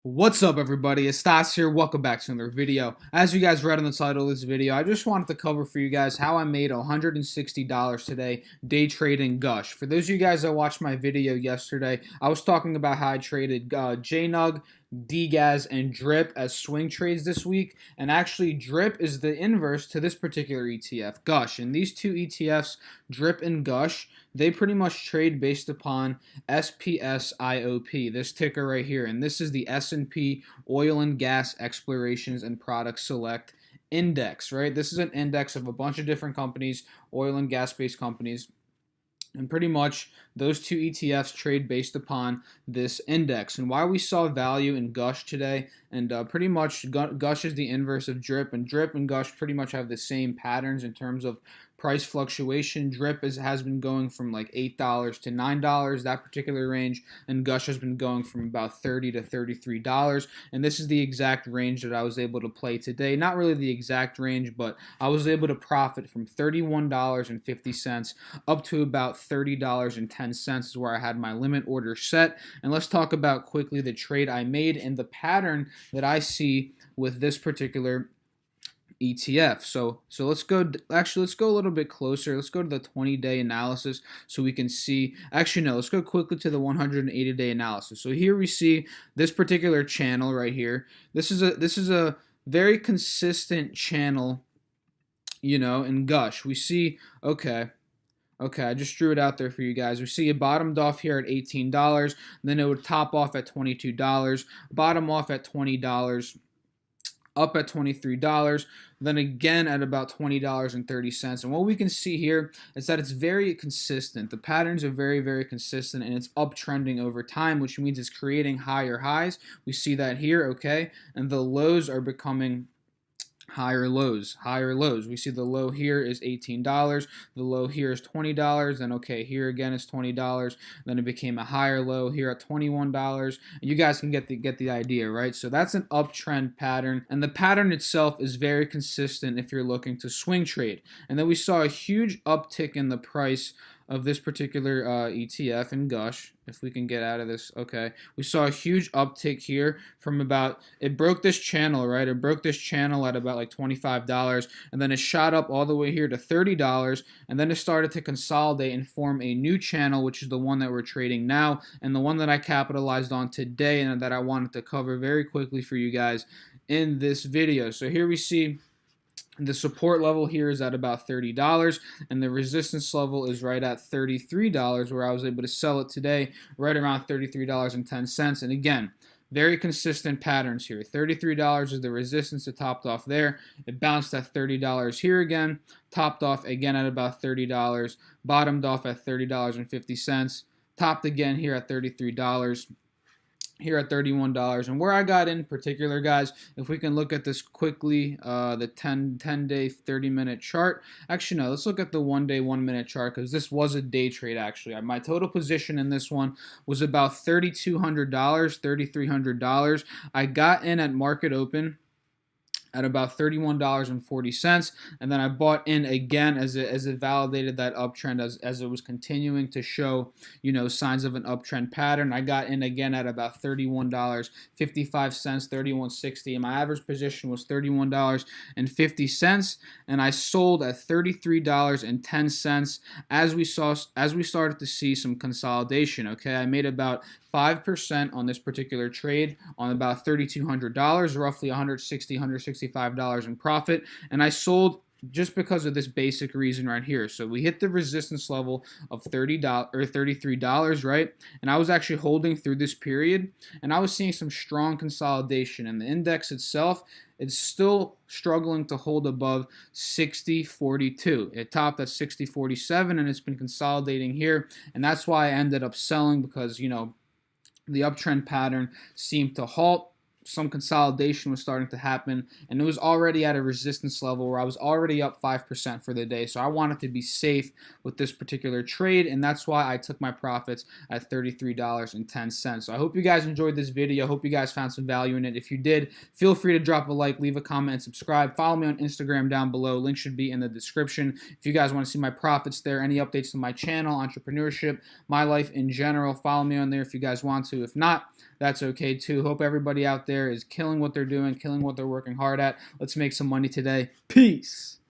What's up, everybody? It's Stas here. Welcome back to another video. As you guys read on the title of this video, I just wanted to cover for you guys how I made $160 today day trading Gush. For those of you guys that watched my video yesterday, I was talking about how I traded JNUG, DGAZ, and DRIP as swing trades this week. And actually, DRIP is the inverse to this particular ETF, Gush. And these two ETFs, DRIP and Gush, they pretty much trade based upon SPSIOP, this ticker right here. And this is the S&P Oil and Gas Explorations and Products Select Index, right? This is an index of a bunch of different companies, oil and gas-based companies. And pretty much those two ETFs trade based upon this index. And why we saw value in Gush today, and pretty much Gush is the inverse of DRIP, and DRIP and Gush pretty much have the same patterns in terms of price fluctuation. DRIP has been going from like $8 to $9, that particular range, and Gush has been going from about $30 to $33. And this is the exact range that I was able to play today. Not really the exact range, but I was able to profit from $31.50 up to about $30.10 is where I had my limit order set. And let's talk about quickly the trade I made and the pattern that I see with this particular ETF. So let's go a little bit closer. Let's go to the 20-day analysis so we can see. Actually, no, let's go quickly to the 180-day analysis. So here we see this particular channel right here. This is a very consistent channel, you know, in Gush. We see, okay, I just drew it out there for you guys. We see it bottomed off here at $18, then it would top off at $22, bottom off at $20, up at $23, then again at about $20.30. And what we can see here is that it's very consistent. The patterns are very, very consistent, and it's uptrending over time, which means it's creating higher highs. We see that here, okay? And the lows are becoming higher lows. We see the low here is $18, the low here is $20, then okay, here again is $20, then it became a higher low here at $21. You guys can get the idea, right? So that's an uptrend pattern, and the pattern itself is very consistent if you're looking to swing trade. And then we saw a huge uptick in the price of this particular ETF in Gush. If we can get out of this, okay. We saw a huge uptick here from about, it broke this channel, right? It broke this channel at about like $25, and then it shot up all the way here to $30, and then it started to consolidate and form a new channel, which is the one that we're trading now, and the one that I capitalized on today and that I wanted to cover very quickly for you guys in this video. So here we see the support level here is at about $30, and the resistance level is right at $33, where I was able to sell it today right around $33.10. And again, very consistent patterns here. $33 is the resistance that topped off there. It bounced at $30 here again, topped off again at about $30, bottomed off at $30.50, topped again here at $33. Here at $31. And where I got in particular, guys, if we can look at this quickly, the 10-day 30-minute chart. Actually, no, let's look at the 1-day 1-minute chart, because this was a day trade. Actually, my total position in this one was about $3,200, $3,300. I got in at market open at about $31.40, and then I bought in again as it validated that uptrend as it was continuing to show, you know, signs of an uptrend pattern. I got in again at about $31.55, $31.60, and my average position was $31.50, and I sold at $33.10 as we started to see some consolidation. Okay, I made about 5% on this particular trade on about $3,200, roughly $160, $165 in profit, and I sold just because of this basic reason right here. So we hit the resistance level of $30 or $33, right? And I was actually holding through this period, and I was seeing some strong consolidation, and the index itself, it's still struggling to hold above 60.42. It topped at 60.47, and it's been consolidating here, and that's why I ended up selling, because, you know, the uptrend pattern seemed to halt. Some consolidation was starting to happen, and it was already at a resistance level where I was already up 5% for the day. So I wanted to be safe with this particular trade, and that's why I took my profits at $33.10. So I hope you guys enjoyed this video. I hope you guys found some value in it. If you did, feel free to drop a like, leave a comment, and subscribe. Follow me on Instagram down below. Link should be in the description. If you guys want to see my profits there, any updates to my channel, entrepreneurship, my life in general, follow me on there if you guys want to. If not, that's okay too. Hope everybody out there is killing what they're doing, killing what they're working hard at. Let's make some money today. Peace.